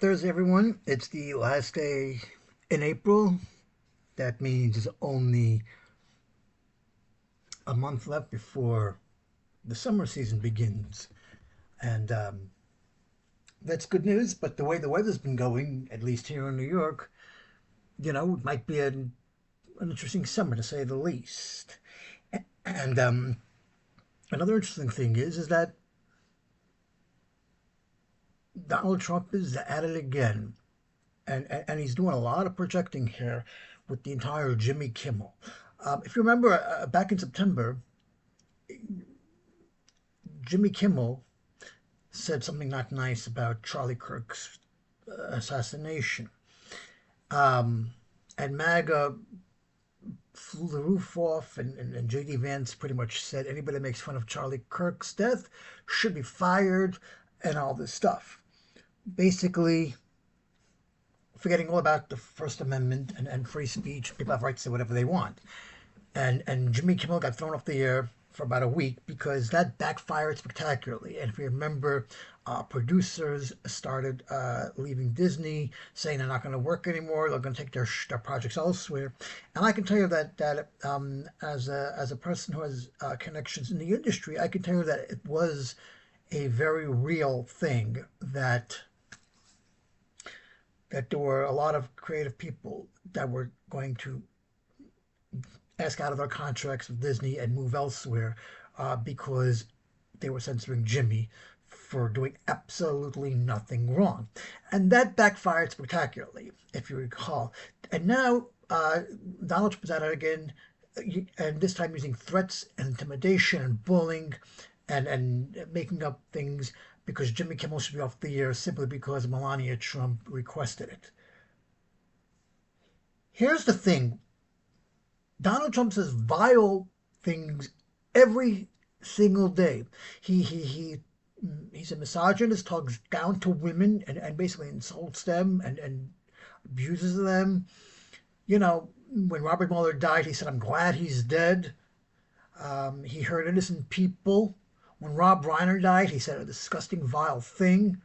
Thursday, everyone. It's the last day in April. That means there's only a month left before the summer season begins. And that's good news, but the way the weather's been going, at least here in New York, it might be an interesting summer to say the least. And another interesting thing is that Donald Trump is at it again. And he's doing a lot of projecting here with the entire Jimmy Kimmel. If you remember, back in September, Jimmy Kimmel said something not nice about Charlie Kirk's assassination. And MAGA flew the roof off, and J.D. Vance pretty much said anybody that makes fun of Charlie Kirk's death should be fired and all this stuff. Basically, forgetting all about the First Amendment and free speech. People have rights to say whatever they want. And Jimmy Kimmel got thrown off the air for about a week because that backfired spectacularly. And if you remember, producers started leaving Disney, saying they're not going to work anymore. They're going to take their projects elsewhere. And I can tell you that as a person who has connections in the industry, I can tell you that it was a very real thing that there were a lot of creative people that were going to ask out of their contracts with Disney and move elsewhere because they were censoring Jimmy for doing absolutely nothing wrong. And that backfired spectacularly, if you recall. And now Donald Trump is at it again, and this time using threats and intimidation and bullying and making up things because Jimmy Kimmel should be off the air simply because Melania Trump requested it. Here's the thing. Donald Trump says vile things every single day. He's a misogynist, talks down to women and basically insults them and abuses them. When Robert Mueller died, he said, "I'm glad he's dead." He hurt innocent people. When Rob Reiner died, he said a disgusting, vile thing.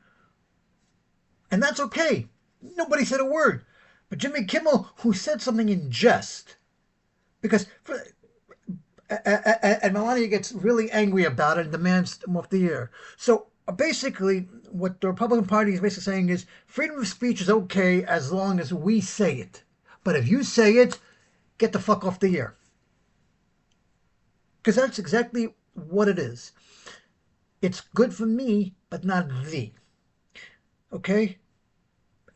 And that's okay. Nobody said a word. But Jimmy Kimmel, who said something in jest, and Melania gets really angry about it and demands him off the air. So basically, what the Republican Party is basically saying is freedom of speech is okay as long as we say it. But if you say it, get the fuck off the air. Because that's exactly what it is. It's good for me, but not thee. Okay?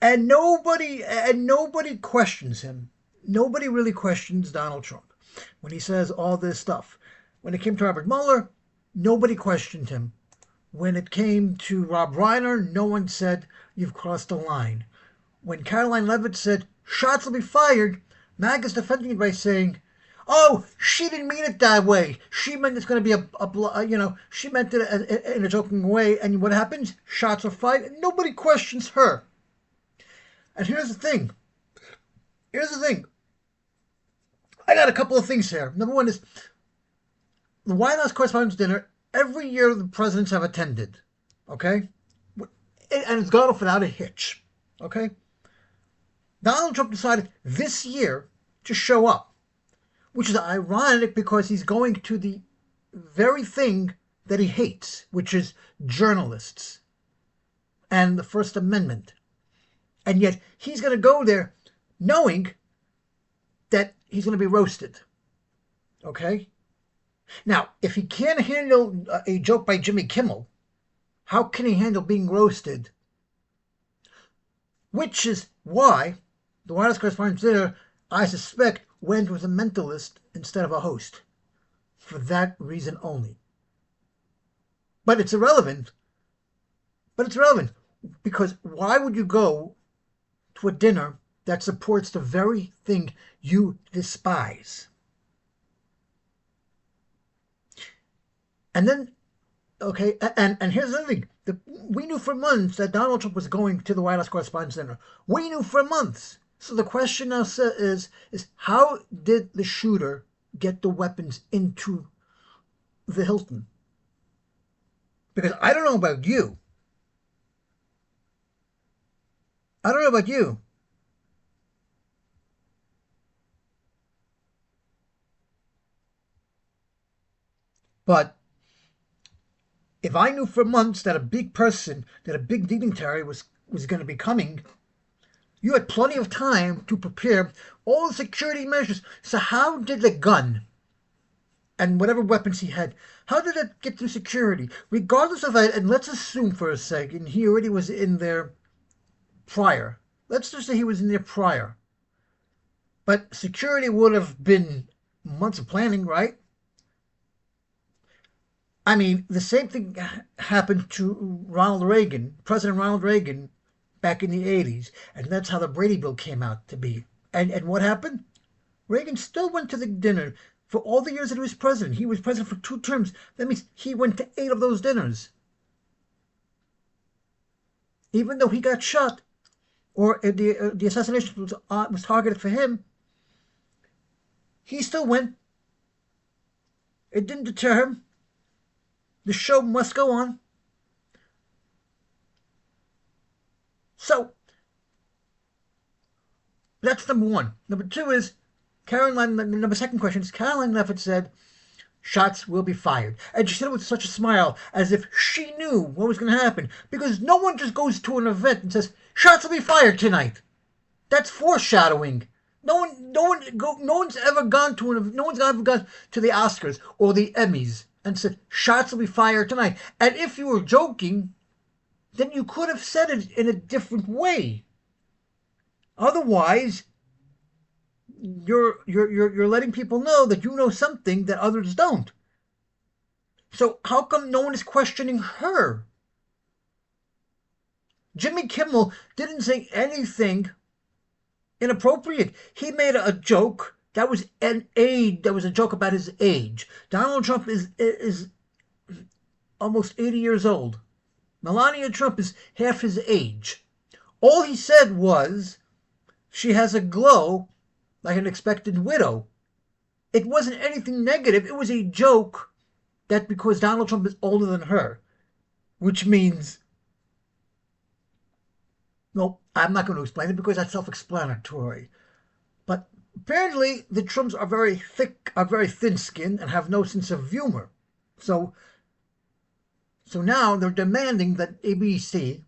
And nobody questions him. Nobody really questions Donald Trump when he says all this stuff. When it came to Robert Mueller, nobody questioned him. When it came to Rob Reiner, no one said, "You've crossed the line." When Caroline Leavitt said, "Shots will be fired," MAGA's defending it by saying, "Oh, she didn't mean it that way. She meant it's going to be she meant it in a joking way." And what happens? Shots are fired. And nobody questions her. And here's the thing. I got a couple of things here. Number one is the White House Correspondence Dinner. Every year the presidents have attended. Okay? And it's gone off without a hitch. Okay? Donald Trump decided this year to show up, which is ironic because he's going to the very thing that he hates, which is journalists and the First Amendment. And yet he's going to go there knowing that he's going to be roasted. Okay? Now, if he can't handle a joke by Jimmy Kimmel, how can he handle being roasted? Which is why the White House Correspondence Dinner, I suspect, went with a mentalist instead of a host. For that reason only. But it's irrelevant. Because why would you go to a dinner that supports the very thing you despise? And then, okay, and here's the thing. We knew for months that Donald Trump was going to the White House Correspondence Dinner. We knew for months. So the question now is how did the shooter get the weapons into the Hilton? Because I don't know about you, I don't know about you, but if I knew for months that a big person, that a big dignitary was going to be coming, you had plenty of time to prepare all the security measures. So how did the gun and whatever weapons he had, how did it get through security? Regardless of that, and let's assume for a second he already was in there prior. Let's just say he was in there prior. But security would have been months of planning, right? I mean, the same thing happened to Ronald Reagan, President Ronald Reagan, back in the 80s. And that's how the Brady Bill came out to be. And what happened? Reagan still went to the dinner for all the years that he was president. He was president for 2 terms. That means he went to 8 of those dinners. Even though he got shot, or the assassination was targeted for him, he still went. It didn't deter him. The show must go on. So that's number one. Number two is Caroline. Number second question is Caroline Levitt said shots will be fired, and she said it with such a smile as if she knew what was going to happen. Because no one just goes to an event and says shots will be fired tonight. That's foreshadowing. No one's ever gone to no one's ever gone to the Oscars or the Emmys and said shots will be fired tonight. And if you were joking, then you could have said it in a different way. Otherwise, you're letting people know that you know something that others don't. So how come no one is questioning her? Jimmy Kimmel didn't say anything inappropriate. He made a joke that was an age. That was a joke about his age. Donald Trump is almost 80 years old. Melania Trump is half his age. All he said was she has a glow like an expected widow. It wasn't anything negative. It was a joke that because Donald Trump is older than her, which means, no, I'm not going to explain it because that's self-explanatory. But apparently the Trumps are very thick, are very thin-skinned, and have no sense of humor. So, so now they're demanding that ABC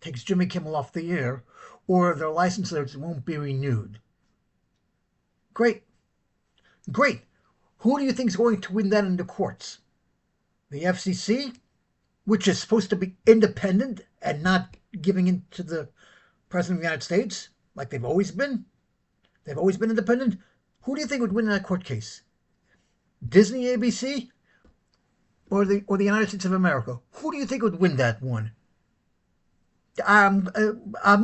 takes Jimmy Kimmel off the air, or their licenses won't be renewed. Great, great. Who do you think is going to win that in the courts? The FCC, which is supposed to be independent and not giving in to the President of the United States, like they've always been? They've always been independent. Who do you think would win in that court case? Disney ABC or the United States of America? Who do you think would win that one? I'm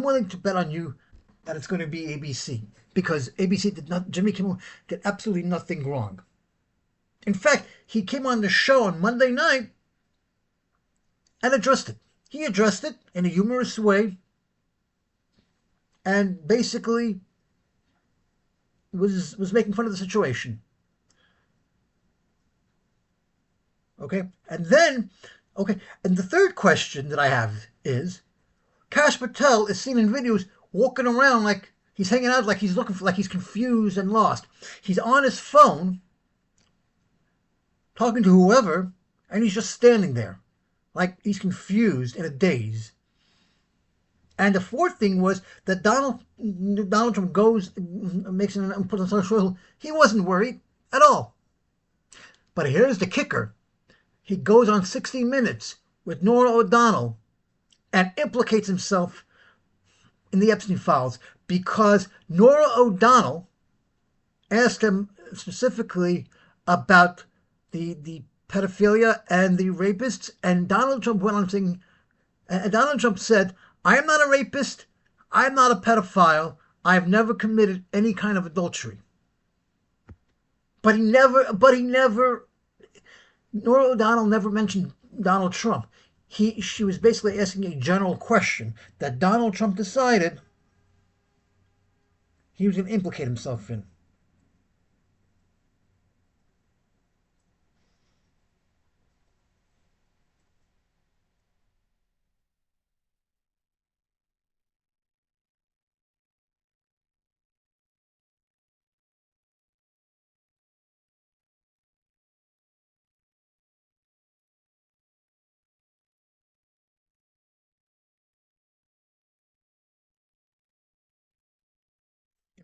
willing to bet on you that it's going to be ABC because ABC did not. Jimmy Kimmel did absolutely nothing wrong. In fact, he came on the show on Monday night and addressed it. He addressed it in a humorous way and basically was making fun of the situation. Okay, and then okay, and the third question that I have is Kash Patel is seen in videos walking around like he's hanging out, like he's looking for, like he's confused and lost. He's on his phone talking to whoever, and he's just standing there, like he's confused in a daze. And the fourth thing was that Donald Trump goes, makes an puts on social. He wasn't worried at all. But here's the kicker: he goes on 60 Minutes with Norah O'Donnell and implicates himself in the Epstein files because Norah O'Donnell asked him specifically about the pedophilia and the rapists, and Donald Trump went on saying, and Donald Trump said, "I am not a rapist. I'm not a pedophile. I've never committed any kind of adultery." But he never. Norah O'Donnell never mentioned Donald Trump. She was basically asking a general question that Donald Trump decided he was going to implicate himself in.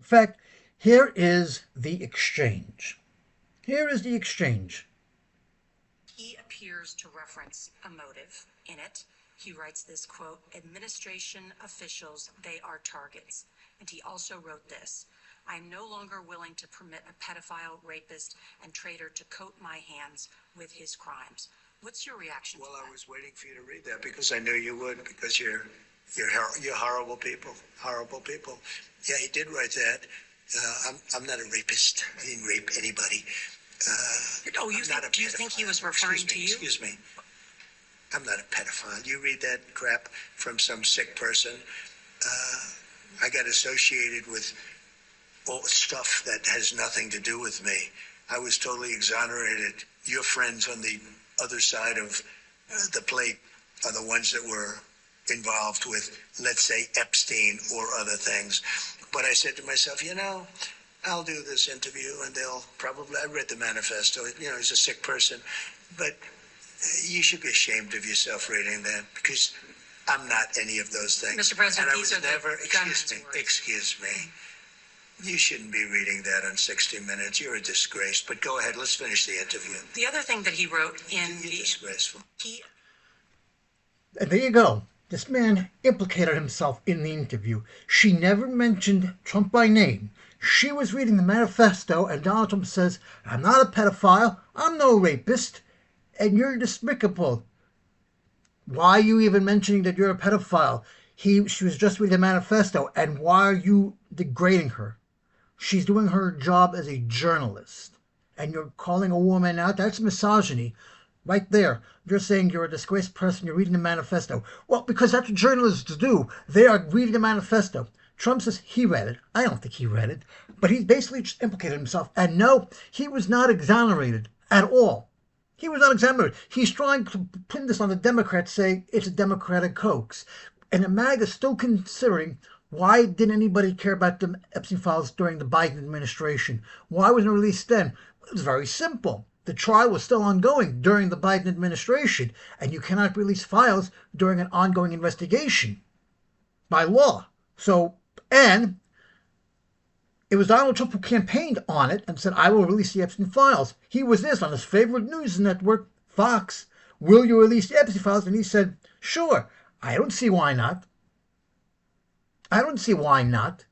fact, here is the exchange. Here is the exchange. He appears to reference a motive in it. He writes this quote, "Administration officials, they are targets." And he also wrote this, "I am no longer willing to permit a pedophile, rapist, and traitor to coat my hands with his crimes." What's your reaction to that? Well, I was waiting for you to read that because I knew you would, because you're horrible people, horrible people. Yeah, he did write that. I'm not a rapist. I didn't rape anybody. Do you think he was referring to you? Excuse me. I'm not a pedophile. You read that crap from some sick person. I got associated with all stuff that has nothing to do with me. I was totally exonerated. Your friends on the other side of the plate are the ones that were involved with, let's say, Epstein or other things. But I said to myself, I'll do this interview and I read the manifesto, he's a sick person, but you should be ashamed of yourself reading that because I'm not any of those things. Mr. President, and I was never, excuse me. You shouldn't be reading that on 60 Minutes. You're a disgrace. But go ahead. Let's finish the interview. The other thing that he wrote in You're disgraceful. And there you go. This man implicated himself in the interview. She never mentioned Trump by name. She was reading the manifesto, and Donald Trump says, "I'm not a pedophile. I'm no rapist. And you're despicable. Why are you even mentioning that you're a pedophile?" She was just reading the manifesto, and why are you degrading her? She's doing her job as a journalist, and you're calling a woman out. That's misogyny. Right there. You're saying you're a disgraced person. You're reading the manifesto. Well, because that's what journalists do. They are reading the manifesto. Trump says he read it. I don't think he read it. But he basically just implicated himself. And no, he was not exonerated at all. He was not exonerated. He's trying to pin this on the Democrats, saying it's a Democratic hoax. And the MAG is still considering, why didn't anybody care about the Epstein files during the Biden administration? Why wasn't it released then? It was very simple. The trial was still ongoing during the Biden administration, and you cannot release files during an ongoing investigation by law. So, and it was Donald Trump who campaigned on it and said, "I will release the Epstein files." He was this on his favorite news network, Fox. "Will you release the Epstein files?" And he said, "Sure. I don't see why not. I don't see why not."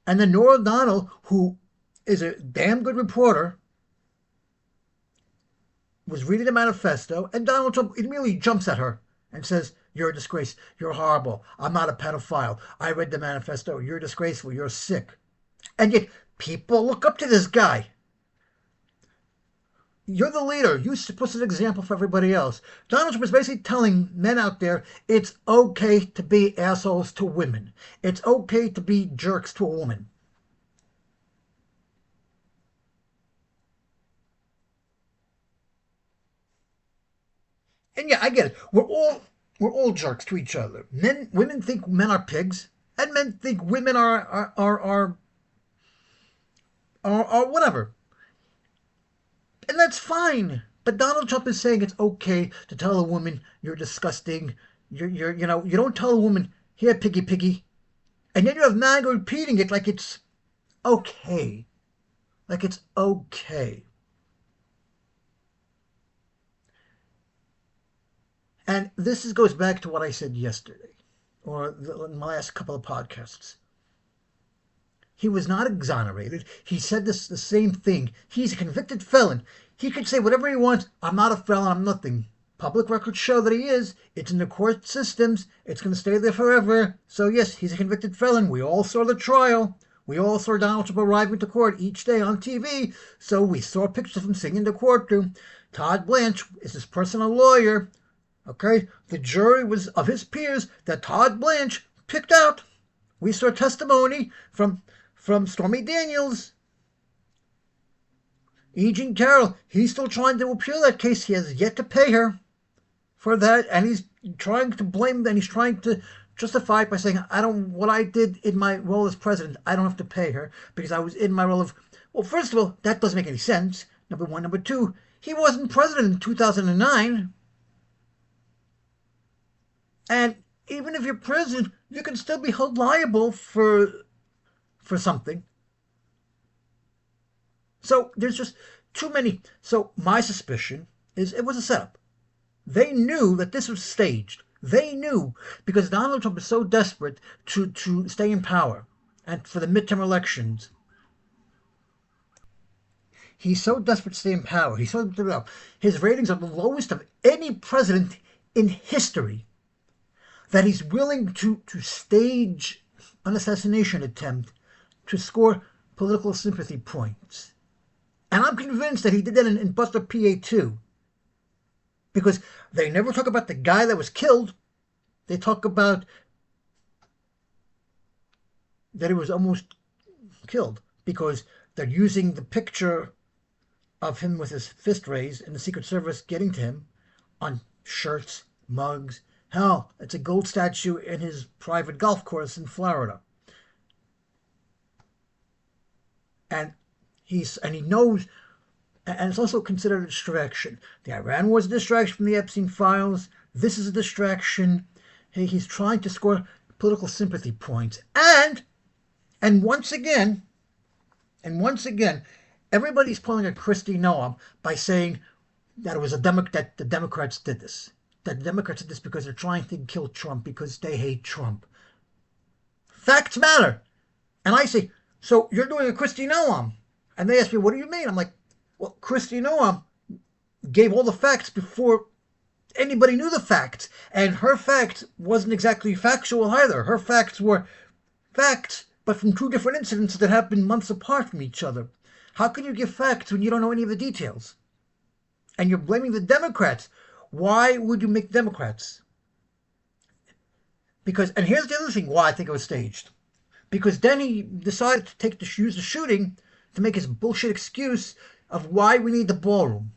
And then Norah O'Donnell, who is a damn good reporter, was reading the manifesto, and Donald Trump immediately jumps at her and says, "You're a disgrace. You're horrible. I'm not a pedophile. I read the manifesto. You're disgraceful. You're sick." And yet people look up to this guy. You're the leader. You're supposed to set an example for everybody else. Donald Trump is basically telling men out there, it's okay to be assholes to women. It's okay to be jerks to a woman. And yeah, I get it. We're all jerks to each other. Women think men are pigs, and men think women are whatever. And that's fine. But Donald Trump is saying it's okay to tell a woman you're disgusting. You don't tell a woman, "Here, piggy, piggy." And then you have MAGA repeating it like it's okay. Like it's okay. And this goes back to what I said yesterday, or in my last couple of podcasts. He was not exonerated. He said the same thing. He's a convicted felon. He could say whatever he wants. "I'm not a felon. I'm nothing." Public records show that he is. It's in the court systems. It's going to stay there forever. So yes, he's a convicted felon. We all saw the trial. We all saw Donald Trump arriving to court each day on TV. So we saw pictures of him sitting in the courtroom. Todd Blanche is his personal lawyer. Okay, the jury was of his peers that Todd Blanche picked out. We saw testimony from Stormy Daniels. E. Jean Carroll, he's still trying to appeal that case. He has yet to pay her for that, and he's trying to blame, and he's trying to justify it by saying, what I did in my role as president, I don't have to pay her because I was in my role of, well, first of all, that doesn't make any sense. Number one. Number two, he wasn't president in 2009. And Even if you're president, you can still be held liable for something. So there's just too many. So my suspicion is it was a setup. They knew that this was staged. They knew because Donald Trump is so desperate to stay in power and for the midterm elections. He's so desperate to stay in power. He's so his ratings are the lowest of any president in history that he's willing to stage an assassination attempt to score political sympathy points. And I'm convinced that he did that in Buster PA too. Because they never talk about the guy that was killed. They talk about that he was almost killed because they're using the picture of him with his fist raised and the Secret Service getting to him on shirts, mugs. Hell, it's a gold statue in his private golf course in Florida. And he knows, and it's also considered a distraction. The Iran war is a distraction from the Epstein files. This is a distraction. He's trying to score political sympathy points. And once again, everybody's pulling a Kristi Noem by saying that it was that the Democrats did this. That the Democrats did this because they're trying to kill Trump because they hate Trump. Facts matter. And I say, so you're doing a Kristi Noem. And they ask me, what do you mean? I'm like, well, Kristi Noem gave all the facts before anybody knew the facts. And her facts wasn't exactly factual either. Her facts were facts, but from two different incidents that happened months apart from each other. How can you give facts when you don't know any of the details? And you're blaming the Democrats. Why would you make Democrats? Because, and here's the other thing why I think it was staged. Because then he decided to use the shooting to make his bullshit excuse of why we need the ballroom.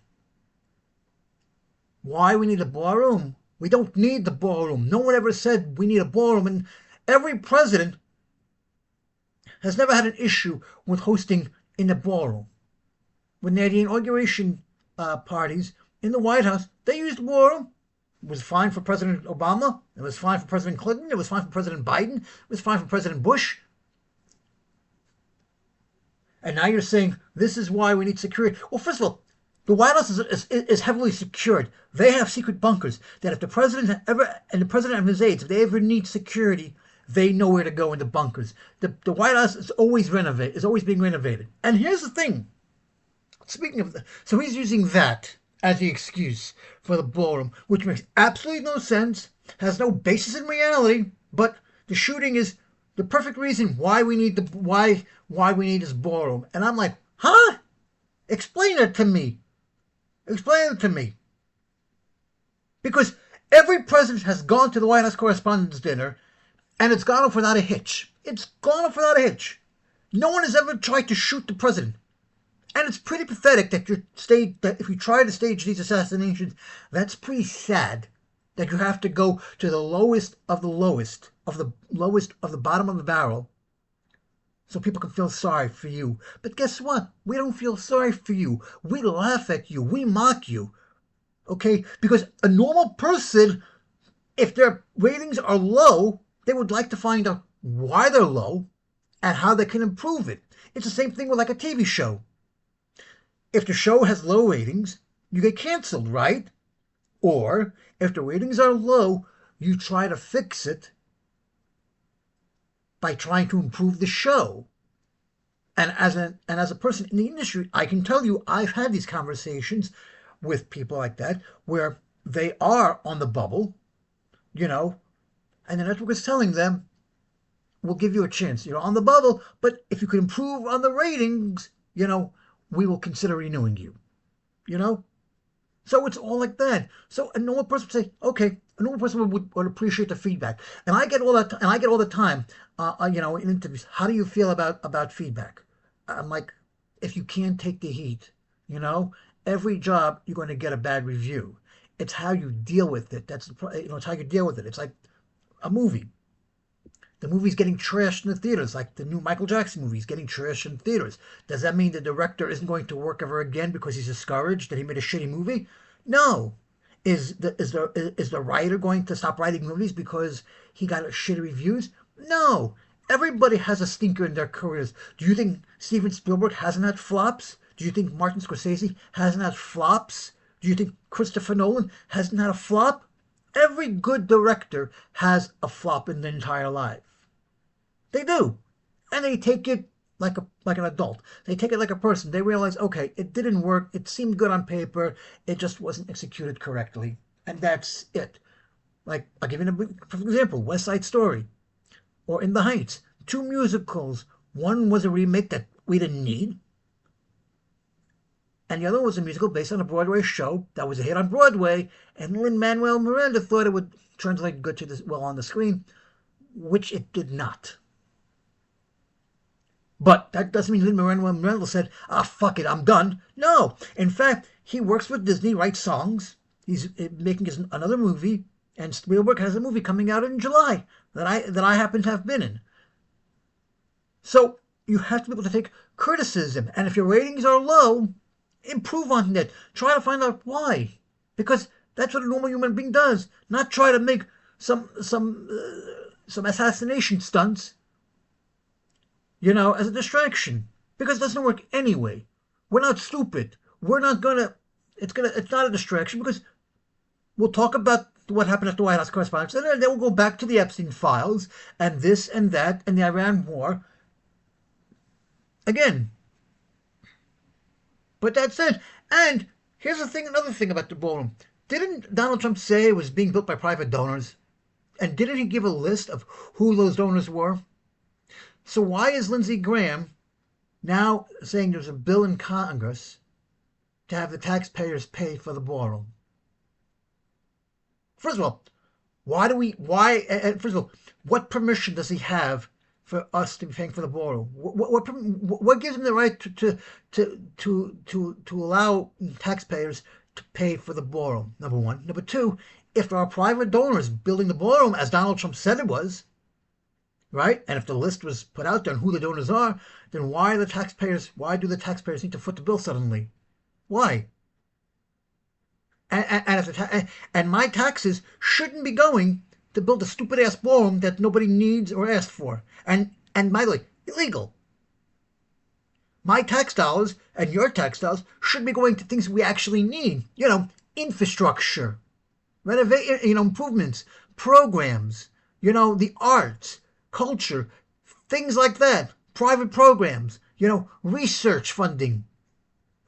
Why we need the ballroom? We don't need the ballroom. No one ever said we need a ballroom. And every president has never had an issue with hosting in the ballroom. When they had the inauguration parties in the White House, they used the ballroom. It was fine for President Obama. It was fine for President Clinton. It was fine for President Biden. It was fine for President Bush. And now you're saying this is why we need security. Well, first of all, the White House is heavily secured. They have secret bunkers that if the president and the president and his aides, if they ever need security, they know where to go in the bunkers. The White House is always being renovated. And here's the thing. Speaking of so he's using that as the excuse for the ballroom, which makes absolutely no sense, has no basis in reality, but the shooting is the perfect reason why we need why we need this ballroom. And I'm like, huh? Explain it to me. Explain it to me. Because every president has gone to the White House Correspondence Dinner, and it's gone off without a hitch. It's gone off without a hitch. No one has ever tried to shoot the president. And it's pretty pathetic that if you try to stage these assassinations, that's pretty sad that you have to go to the lowest of the lowest, of the lowest of the bottom of the barrel, so people can feel sorry for you. But guess what? We don't feel sorry for you. We laugh at you. We mock you. Okay? Because a normal person, if their ratings are low, they would like to find out why they're low and how they can improve it. It's the same thing with like a TV show. If the show has low ratings, you get canceled, right? Or if the ratings are low, you try to fix it by trying to improve the show. And as a person in the industry, I can tell you I've had these conversations with people like that where they are on the bubble, and the network is telling them, we'll give you a chance. You're on the bubble, but if you could improve on the ratings, we will consider renewing you. So it's all like that. So a normal person would say, okay, a normal person would appreciate the feedback. And I get all that, and I get all the time, in interviews. How do you feel about feedback? I'm like, if you can't take the heat, every job you're going to get a bad review. It's how you deal with it. It's how you deal with it. It's like a movie. The movie's getting trashed in the theaters, like the new Michael Jackson movie's getting trashed in theaters. Does that mean the director isn't going to work ever again because he's discouraged that he made a shitty movie? No. Is the writer going to stop writing movies because he got shitty reviews? No. Everybody has a stinker in their careers. Do you think Steven Spielberg hasn't had flops? Do you think Martin Scorsese hasn't had flops? Do you think Christopher Nolan hasn't had a flop? Every good director has a flop in their entire life. They do. And they take it like an adult. They take it like a person. They realize, okay, it didn't work. It seemed good on paper. It just wasn't executed correctly. And that's it. Like, I'll give you an example. West Side Story or In the Heights. Two musicals. One was a remake that we didn't need. And the other was a musical based on a Broadway show that was a hit on Broadway. And Lin-Manuel Miranda thought it would translate good to well on the screen, which it did not. But that doesn't mean Lin-Manuel Miranda said, fuck it, I'm done. No. In fact, he works with Disney, writes songs. He's making another movie. And Spielberg has a movie coming out in July that I happen to have been in. So you have to be able to take criticism. And if your ratings are low, improve on that. Try to find out why. Because that's what a normal human being does. Not try to make some assassination stunts, as a distraction. Because it doesn't work anyway. We're not stupid. We're not gonna it's not a distraction because we'll talk about what happened at the White House Correspondence Dinner, and then we'll go back to the Epstein files and this and that and the Iran war. Again. But that's it. And here's another thing about the ballroom. Didn't Donald Trump say it was being built by private donors? And didn't he give a list of who those donors were? So why is Lindsey Graham now saying there's a bill in Congress to have the taxpayers pay for the ballroom? First of all, first of all, what permission does he have for us to be paying for the ballroom? What gives him the right to allow taxpayers to pay for the ballroom? Number one. Number two, if there are private donors building the ballroom, as Donald Trump said it was, right? And if the list was put out there on who the donors are, then why do the taxpayers need to foot the bill suddenly? Why? And my taxes shouldn't be going to build a stupid ass ballroom that nobody needs or asked for. And by the way, illegal. My tax dollars and your tax dollars should be going to things we actually need. Infrastructure, renovation, improvements, programs, the arts, culture, things like that. Private programs, research funding.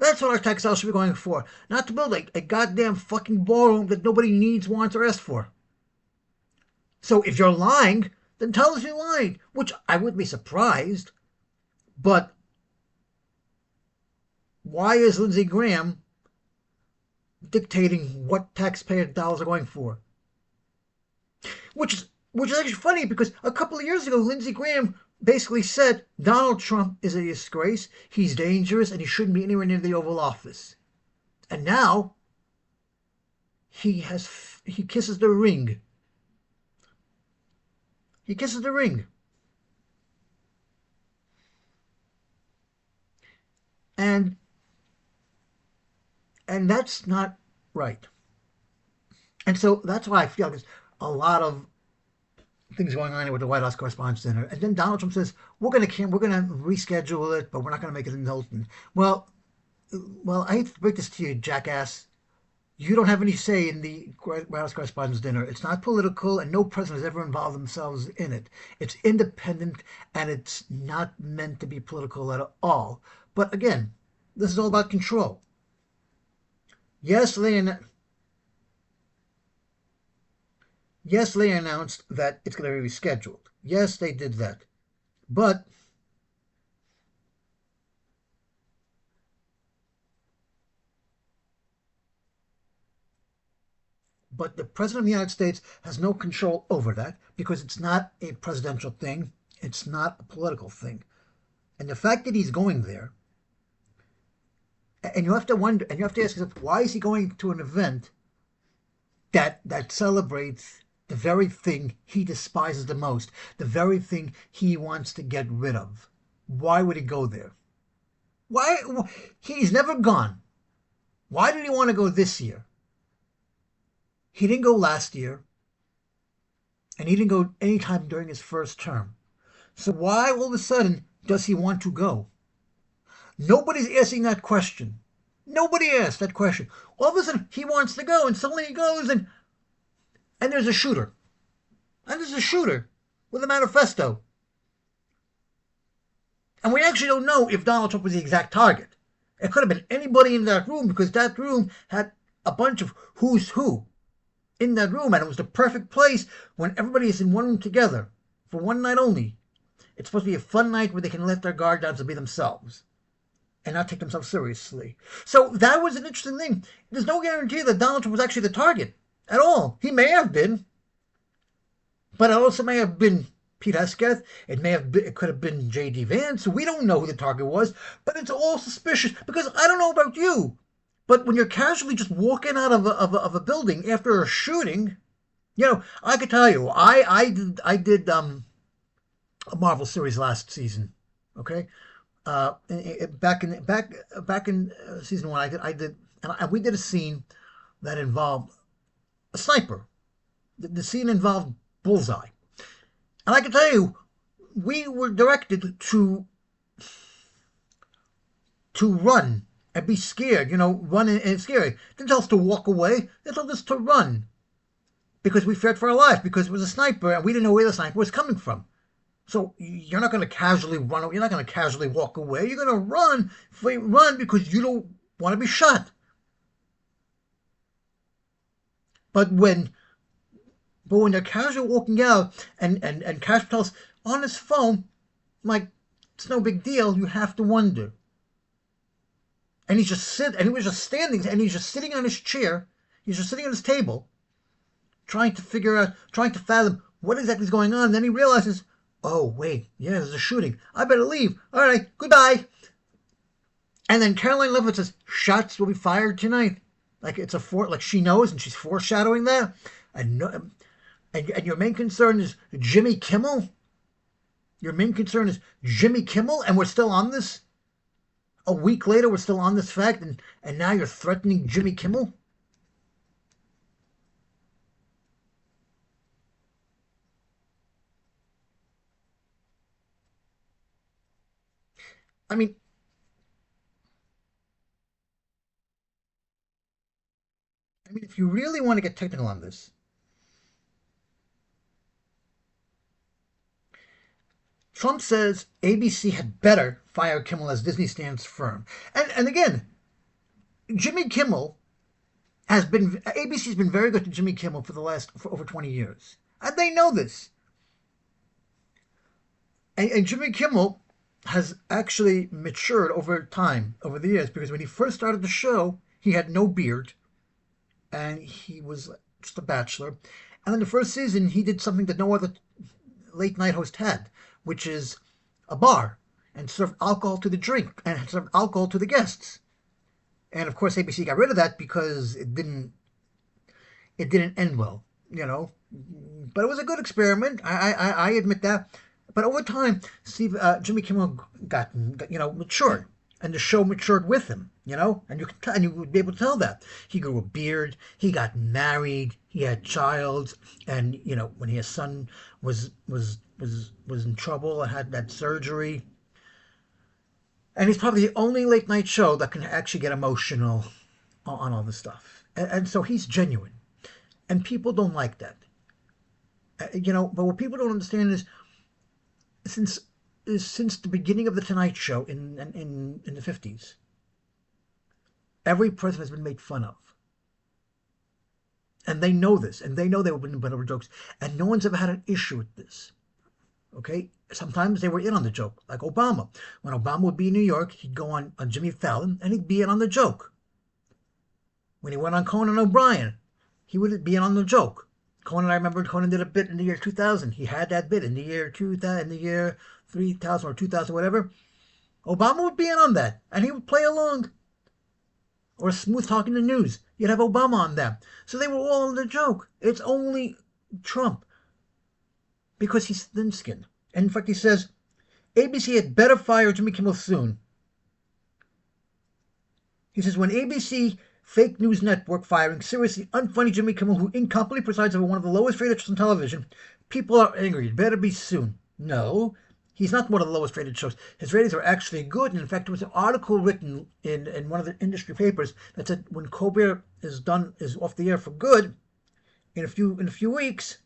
That's what our tax dollars should be going for. Not to build a goddamn fucking ballroom that nobody needs, wants, or asks for. So if you're lying, then tell us you're lying, which I would be surprised. But why is Lindsey Graham dictating what taxpayer dollars are going for? Which is actually funny because a couple of years ago, Lindsey Graham basically said Donald Trump is a disgrace, he's dangerous, and he shouldn't be anywhere near the Oval Office. And now he kisses the ring. He kisses the ring. And that's not right. And so that's why I feel there's a lot of things going on here with the White House Correspondence Dinner. And then Donald Trump says, we're going to reschedule it, but we're not going to make it in Hilton. Well, I hate to break this to you, jackass. You don't have any say in the White House Correspondence Dinner. It's not political, and no president has ever involved themselves in it. It's independent, and it's not meant to be political at all. But again, this is all about control. Yes, they announced that it's going to be rescheduled. Yes, they did that. But the President of the United States has no control over that because it's not a presidential thing. It's not a political thing. And the fact that he's going there, and you have to wonder, and you have to ask yourself, why is he going to an event that celebrates the very thing he despises the most, the very thing he wants to get rid of? Why would he go there? Why? He's never gone. Why did he want to go this year? He didn't go last year, and he didn't go any time during his first term. So why all of a sudden does he want to go? Nobody's asking that question. Nobody asked that question. All of a sudden he wants to go, and suddenly he goes, and there's a shooter. And there's a shooter with a manifesto. And we actually don't know if Donald Trump was the exact target. It could have been anybody in that room, because that room had a bunch of who's who in that room, and it was the perfect place when everybody is in one room together for one night only. It's supposed to be a fun night where they can let their guard down to be themselves and not take themselves seriously. So that was an interesting thing. There's no guarantee that Donald Trump was actually the target at all. He may have been, but it also may have been Pete Hesketh. It could have been J.D. Vance. We don't know who the target was, but it's all suspicious, because I don't know about you, but when you're casually just walking out of a building after a shooting, I could tell you, I did a Marvel series last season, okay? Back in season 1, and we did a scene that involved a sniper. The scene involved Bullseye. And I can tell you, we were directed to run and be scared, run and scary. They didn't tell us to walk away. They told us to run, because we feared for our life, because it was a sniper and we didn't know where the sniper was coming from. So you're not going to casually run away. You're not going to casually walk away. You're going to run because you don't want to be shot. But when they're casually walking out, and Cash tells on his phone, like, it's no big deal, you have to wonder. And he was just standing, and he's just sitting on his chair, he's just sitting at his table, trying to fathom what exactly is going on. And then he realizes, oh, wait, yeah, there's a shooting. I better leave. All right, goodbye. And then Caroline Levitt says, shots will be fired tonight. Like like she knows, and she's foreshadowing that. And your main concern is Jimmy Kimmel? Your main concern is Jimmy Kimmel, and we're still on this? A week later, we're still on this fact, and now you're threatening Jimmy Kimmel? I mean, if you really want to get technical on this, Trump says ABC had better fire Kimmel as Disney stands firm. And again, Jimmy Kimmel ABC's been very good to Jimmy Kimmel for over 20 years. And they know this. And Jimmy Kimmel has actually matured over time, over the years, because when he first started the show, he had no beard, and he was just a bachelor. And in the first season, he did something that no other late night host had, which is a bar, and served alcohol to the drink, and served alcohol to the guests. And of course, ABC got rid of that because it didn't end well, But it was a good experiment. I admit that. But over time, Jimmy Kimmel got matured, and the show matured with him, and you would be able to tell that. He grew a beard, he got married, he had child, and when his son was in trouble and had that surgery. And he's probably the only late night show that can actually get emotional on all this stuff. And so he's genuine, and people don't like that. But what people don't understand is, since the beginning of the Tonight Show in the 50s, every person has been made fun of. And they know this, and they know they were putting over jokes, and no one's ever had an issue with this. Okay? Sometimes they were in on the joke, like Obama. When Obama would be in New York, he'd go on Jimmy Fallon, and he'd be in on the joke. When he went on Conan O'Brien, he would be in on the joke. I remember Conan did a bit in the year 2000. He had that bit in the year 2000, in the year 3000 or 2000, whatever. Obama would be in on that, and he would play along. Or Smooth Talking the News. You'd have Obama on that. So they were all in the joke. It's only Trump, because he's thin-skinned. And in fact, he says, ABC had better fire Jimmy Kimmel soon. He says, when ABC fake news network firing seriously unfunny Jimmy Kimmel, who incompetently presides over one of the lowest rated shows on television. People are angry. It better be soon. No, he's not one of the lowest rated shows. His ratings are actually good. And in fact, there was an article written in one of the industry papers that said when Colbert is off the air for good in a few weeks,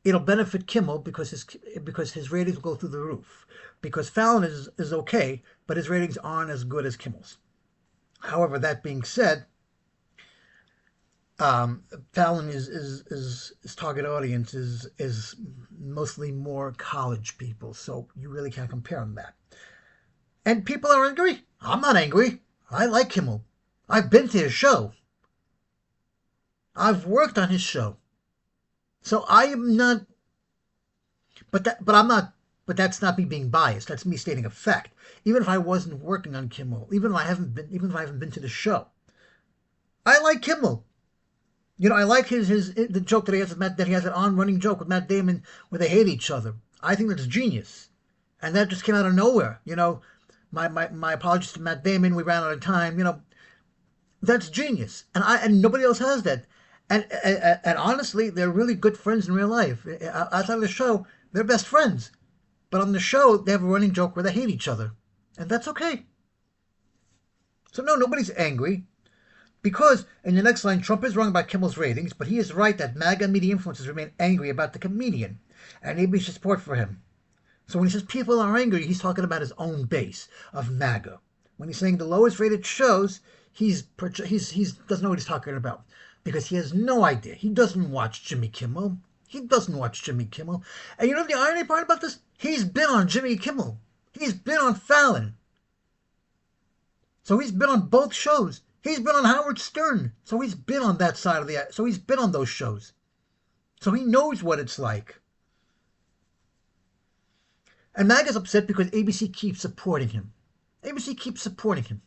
it'll benefit Kimmel because his ratings will go through the roof. Because Fallon is okay, but his ratings aren't as good as Kimmel's. However, that being said, Fallon his target audience is mostly more college people, so you really can't compare them that. And people are angry. I'm not angry. I like Kimmel. I've been to his show. I've worked on his show. So I am not. But I'm not. But that's not me being biased. That's me stating a fact. Even if I wasn't working on Kimmel, even if I haven't been to the show, I like Kimmel. You know, I like the joke that he has an on-running joke with Matt Damon where they hate each other. I think that's genius, and that just came out of nowhere. You know, my apologies to Matt Damon. We ran out of time. You know, that's genius, and nobody else has that. And honestly, they're really good friends in real life. Outside of the show, they're best friends. But on the show, they have a running joke where they hate each other, and that's okay. So no, nobody's angry. Because, in the next line, Trump is wrong about Kimmel's ratings, but he is right that MAGA media influencers remain angry about the comedian and ABC's support for him. So when he says people are angry, he's talking about his own base of MAGA. When he's saying the lowest rated shows, he doesn't know what he's talking about because he has no idea. He doesn't watch Jimmy Kimmel. He doesn't watch Jimmy Kimmel. And you know the irony part about this? He's been on Jimmy Kimmel. He's been on Fallon. So he's been on both shows. He's been on Howard Stern, so he's been on that side of so he's been on those shows. So he knows what it's like. And MAGA's upset because ABC keeps supporting him. ABC keeps supporting him.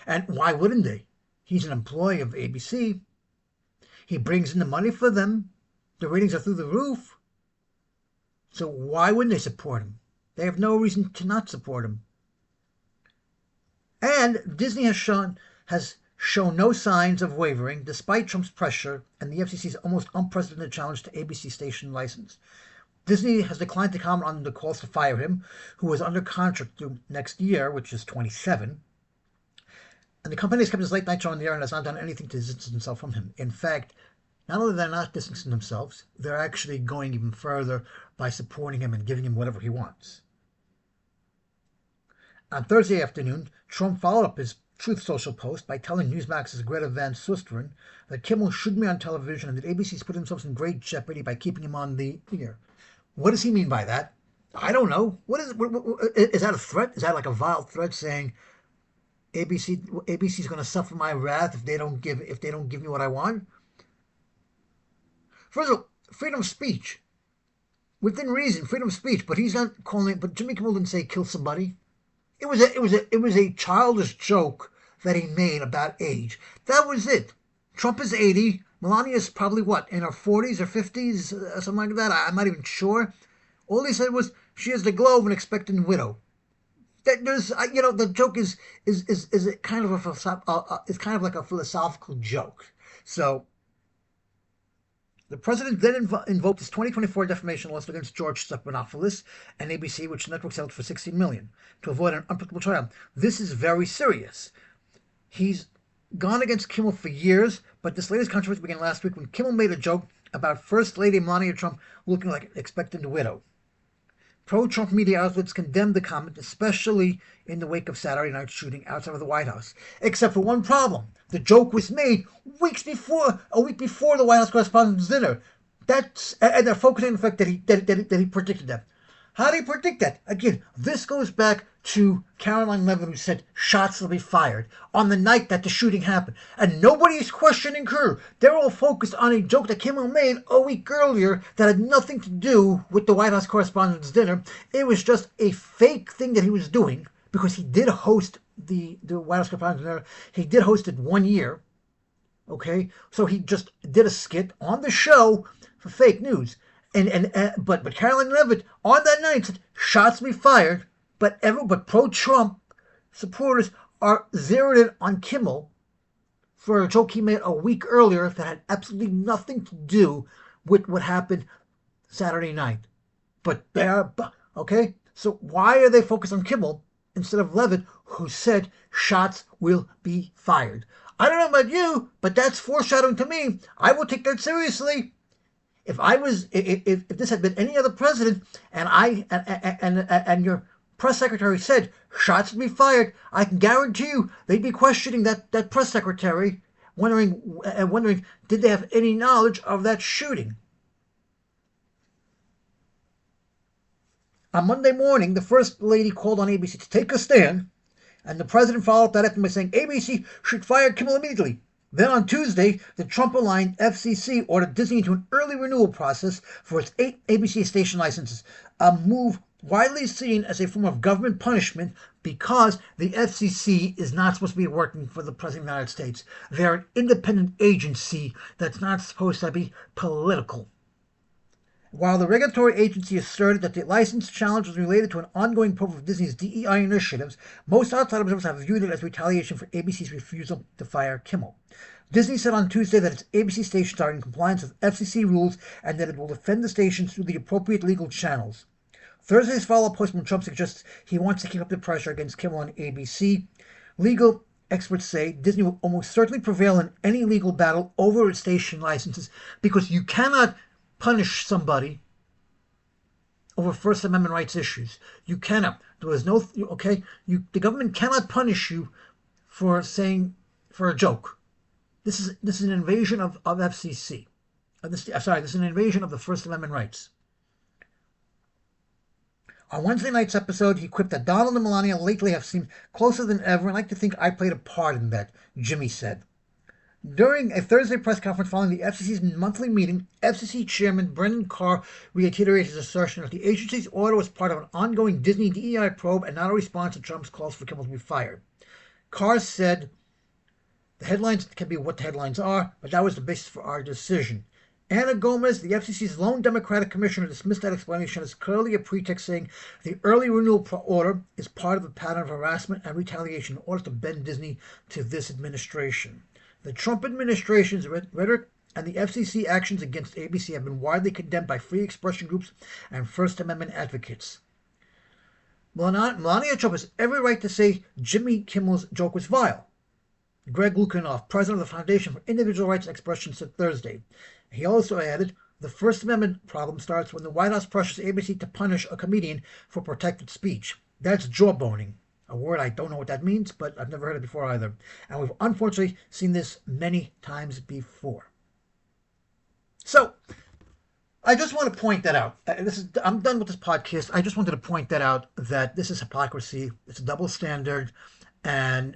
And why wouldn't they? He's an employee of ABC. He brings in the money for them. The ratings are through the roof. So why wouldn't they support him? They have no reason to not support him. And Disney has shown no signs of wavering despite Trump's pressure and the FCC's almost unprecedented challenge to ABC station license. Disney has declined to comment on the calls to fire him, who was under contract through next year, which is 27. And the company has kept his late night show on the air and has not done anything to distance himself from him. In fact, not only are they not distancing themselves, they're actually going even further by supporting him and giving him whatever he wants. On Thursday afternoon, Trump followed up his Truth Social post by telling Newsmax's Greta Van Susteren that Kimmel shouldn't be on television and that ABC's put themselves in great jeopardy by keeping him on the air. What does he mean by that? I don't know. What is that a threat? Is that like a vile threat saying ABC's going to suffer my wrath if they don't give me what I want? First of all, freedom of speech. Within reason, freedom of speech, but he's not calling it, but Jimmy Kimmel didn't say kill somebody. It was a childish joke that he made about age. That was it. Trump is 80. Melania's probably what, in her 40s or 50s, something like that. I'm not even sure. All he said was she has the glow of an expectant widow. The joke is kind of like a philosophical joke. So the president then invoked his 2024 defamation lawsuit against George Stephanopoulos and ABC, which the network settled for $16 million, to avoid an unpredictable trial. This is very serious. He's gone against Kimmel for years, but this latest controversy began last week when Kimmel made a joke about First Lady Melania Trump looking like an expectant widow. Pro-Trump media outlets condemned the comment, especially in the wake of Saturday night's shooting outside of the White House. Except for one problem. The joke was made a week before the White House Correspondence Dinner. And they're focusing on the fact that he predicted that. How did he predict that? Again, this goes back to Caroline Leavitt, who said shots will be fired on the night that the shooting happened. And nobody is questioning her. They're all focused on a joke that Kimmel made a week earlier that had nothing to do with the White House Correspondence Dinner. It was just a fake thing that he was doing because he did host the White House Correspondence Dinner. He did host it 1 year. Okay? So he just did a skit on the show for fake news. But Caroline Leavitt on that night said shots be fired, but pro-Trump supporters are zeroed in on Kimmel for a joke he made a week earlier that had absolutely nothing to do with what happened Saturday night. But there, okay? So why are they focused on Kimmel instead of Levitt, who said shots will be fired? I don't know about you, but that's foreshadowing to me. I will take that seriously. If this had been any other president, and your press secretary said shots would be fired, I can guarantee you they'd be questioning that press secretary, wondering did they have any knowledge of that shooting. On Monday morning, the First Lady called on ABC to take a stand, and the president followed that up by saying ABC should fire Kimmel immediately. Then on Tuesday, the Trump-aligned FCC ordered Disney into an early renewal process for its 8 ABC station licenses, a move widely seen as a form of government punishment because the FCC is not supposed to be working for the President of the United States. They're an independent agency that's not supposed to be political. While the regulatory agency asserted that the license challenge was related to an ongoing probe of Disney's DEI initiatives, most outside observers have viewed it as retaliation for ABC's refusal to fire Kimmel. Disney said on Tuesday that its ABC stations are in compliance with FCC rules and that it will defend the stations through the appropriate legal channels. Thursday's follow-up post from Trump suggests he wants to keep up the pressure against Kimmel on ABC. Legal experts say Disney will almost certainly prevail in any legal battle over its station licenses because you cannot punish somebody over First Amendment rights issues. You cannot. There is no, okay, the government cannot punish you for a joke. This is an invasion of FCC. This is an invasion of the First Amendment rights. On Wednesday night's episode, he quipped that Donald and Melania lately have seemed closer than ever, and I like to think I played a part in that, Jimmy said. During a Thursday press conference following the FCC's monthly meeting, FCC Chairman Brendan Carr reiterated his assertion that the agency's order was part of an ongoing Disney DEI probe and not a response to Trump's calls for Kimmel to be fired. Carr said, "The headlines can be what the headlines are, but that was the basis for our decision." Anna Gomez, the FCC's lone Democratic commissioner, dismissed that explanation as clearly a pretext, saying the early renewal order is part of a pattern of harassment and retaliation in order to bend Disney to this administration. The Trump administration's rhetoric and the FCC actions against ABC have been widely condemned by free expression groups and First Amendment advocates. Melania Trump has every right to say Jimmy Kimmel's joke was vile. Greg Lukianoff, president of the Foundation for Individual Rights and Expression, said Thursday. He also added, the First Amendment problem starts when the White House pressures ABC to punish a comedian for protected speech. That's jawboning. A word I don't know what that means, but I've never heard it before either. And we've unfortunately seen this many times before. So, I just want to point that out. I'm done with this podcast. I just wanted to point that out, that this is hypocrisy. It's a double standard and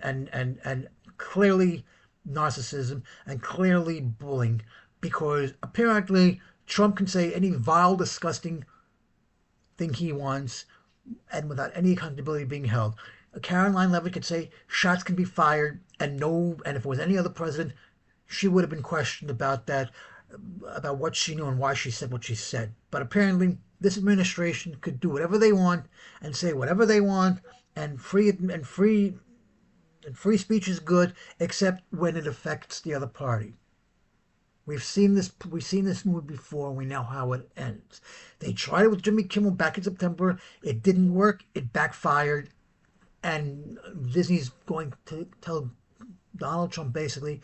clearly narcissism and clearly bullying, because apparently Trump can say any vile, disgusting thing he wants and without any accountability being held. Caroline Levitt could say shots can be fired, and if it was any other president, she would have been questioned about that, about what she knew and why she said what she said. But apparently, this administration could do whatever they want and say whatever they want, and free speech is good, except when it affects the other party. We've seen this movie before. We know how it ends. They tried it with Jimmy Kimmel back in September. It didn't work. It backfired. And Disney's going to tell Donald Trump basically,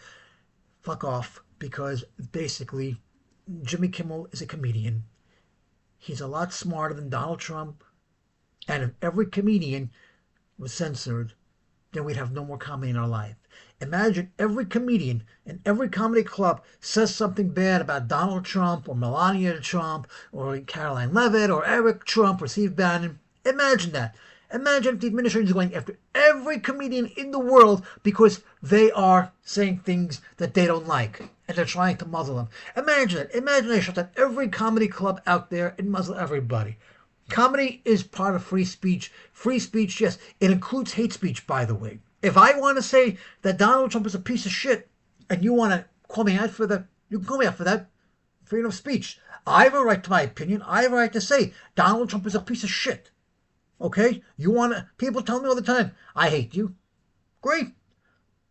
fuck off, because basically Jimmy Kimmel is a comedian. He's a lot smarter than Donald Trump. And if every comedian was censored, then we'd have no more comedy in our life. Imagine every comedian in every comedy club says something bad about Donald Trump or Melania Trump or Caroline Levitt or Eric Trump or Steve Bannon. Imagine that. Imagine if the administration is going after every comedian in the world because they are saying things that they don't like and they're trying to muzzle them. Imagine that. Imagine they shut down every comedy club out there and muzzle everybody. Comedy is part of free speech. Free speech, yes. It includes hate speech, by the way. If I want to say that Donald Trump is a piece of shit and you want to call me out for that, you can call me out for that. Freedom of speech. I have a right to my opinion. I have a right to say Donald Trump is a piece of shit. Okay? People tell me all the time, I hate you. Great.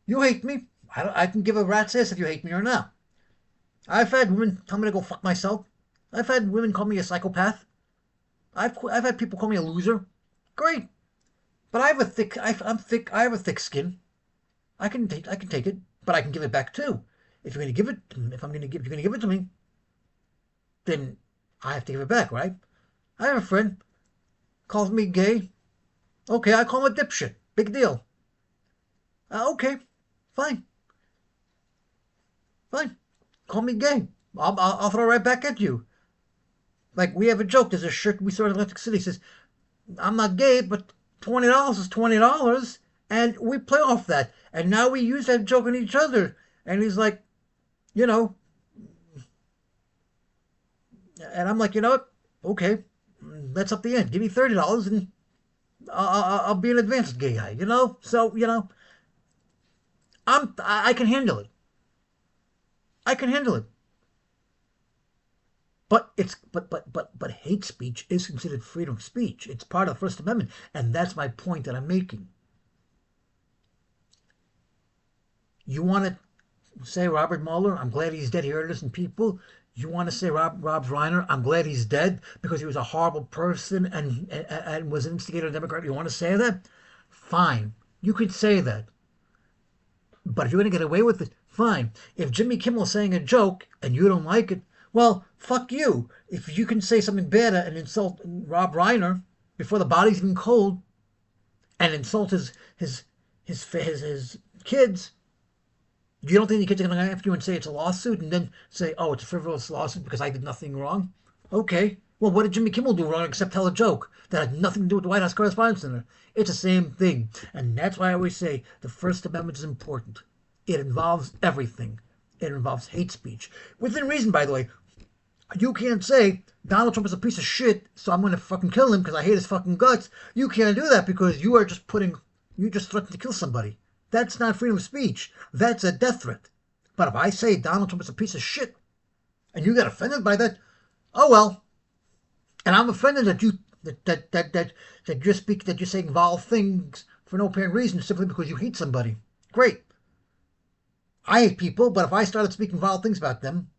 You hate me. I can give a rat's ass if you hate me or not. I've had women tell me to go fuck myself. I've had women call me a psychopath. I've had people call me a loser. Great, but I'm thick. I have a thick skin. I can take it, but I can give it back too. If you're gonna give it, if I'm gonna give, you're gonna give it to me, then I have to give it back, right? I have a friend calls me gay. Okay, I call him a dipshit. Big deal. Okay, fine, fine. Call me gay. I'll throw it right back at you. Like we have a joke. There's a shirt we saw in Atlantic City. It says, "I'm not gay, but $20 is $20," and we play off that. And now we use that joke on each other. And he's like, you know, and I'm like, you know what? Okay, that's up the end. Give me $30 and I'll be an advanced gay guy. So I can handle it. I can handle it. But hate speech is considered freedom of speech. It's part of the First Amendment, and that's my point that I'm making. You want to say Robert Mueller? I'm glad he's dead. He hurt innocent people. You want to say Rob Reiner? I'm glad he's dead because he was a horrible person and was an instigator of Democrat. You want to say that? Fine, you could say that. But if you're going to get away with it, fine. If Jimmy Kimmel is saying a joke and you don't like it, well, fuck you. If you can say something bad and insult Rob Reiner before the body's even cold and insult his kids, you don't think the kids are going to come after you and say it's a lawsuit and then say, oh, it's a frivolous lawsuit because I did nothing wrong? Okay. Well, what did Jimmy Kimmel do wrong except tell a joke that had nothing to do with the White House Correspondence Dinner? It's the same thing. And that's why I always say the First Amendment is important. It involves everything. It involves hate speech. Within reason, by the way. You can't say Donald Trump is a piece of shit, so I'm going to fucking kill him because I hate his fucking guts. You can't do that because you just threatened to kill somebody. That's not freedom of speech. That's a death threat. But if I say Donald Trump is a piece of shit and you get offended by that, oh well. And I'm offended that you saying vile things for no apparent reason simply because you hate somebody. Great. I hate people, but if I started speaking vile things about them,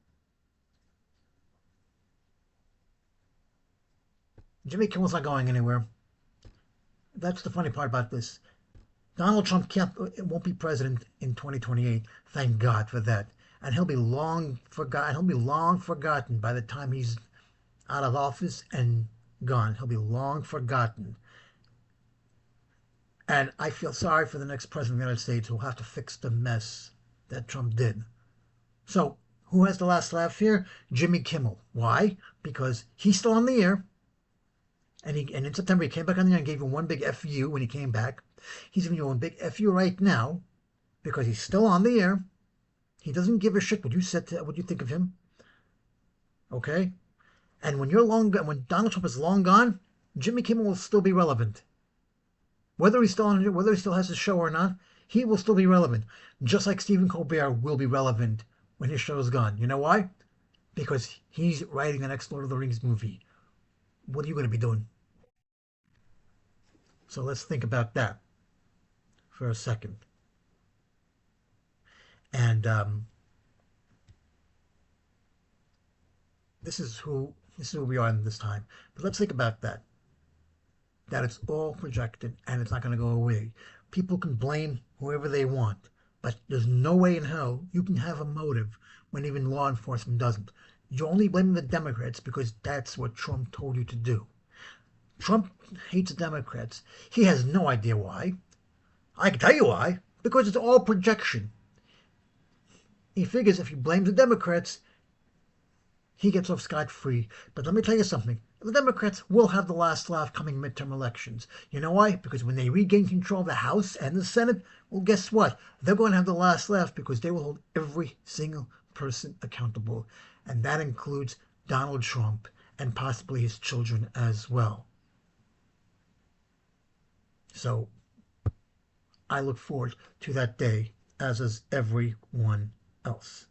Jimmy Kimmel's not going anywhere. That's the funny part about this. Donald Trump won't be president in 2028. Thank God for that. And he'll be long forgotten. He'll be long forgotten by the time he's out of office and gone. He'll be long forgotten. And I feel sorry for the next president of the United States who will have to fix the mess that Trump did. So, who has the last laugh here? Jimmy Kimmel. Why? Because he's still on the air. And in September he came back on the air and gave him one big FU when he came back. He's giving you one big FU right now because he's still on the air. He doesn't give a shit what you think of him. Okay? And when when Donald Trump is long gone, Jimmy Kimmel will still be relevant. Whether he's still on it, whether he still has his show or not, he will still be relevant. Just like Stephen Colbert will be relevant when his show is gone. You know why? Because he's writing the next Lord of the Rings movie. What are you going to be doing? So let's think about that for a second. And this is who we are in this time. But let's think about that. That it's all projected and it's not going to go away. People can blame whoever they want, but there's no way in hell you can have a motive when even law enforcement doesn't. You're only blaming the Democrats because that's what Trump told you to do. Trump hates the Democrats. He has no idea why. I can tell you why. Because it's all projection. He figures if he blames the Democrats, he gets off scot-free. But let me tell you something. The Democrats will have the last laugh coming midterm elections. You know why? Because when they regain control of the House and the Senate, well, guess what? They're going to have the last laugh because they will hold every single person accountable. And that includes Donald Trump and possibly his children as well. So I look forward to that day, as does everyone else.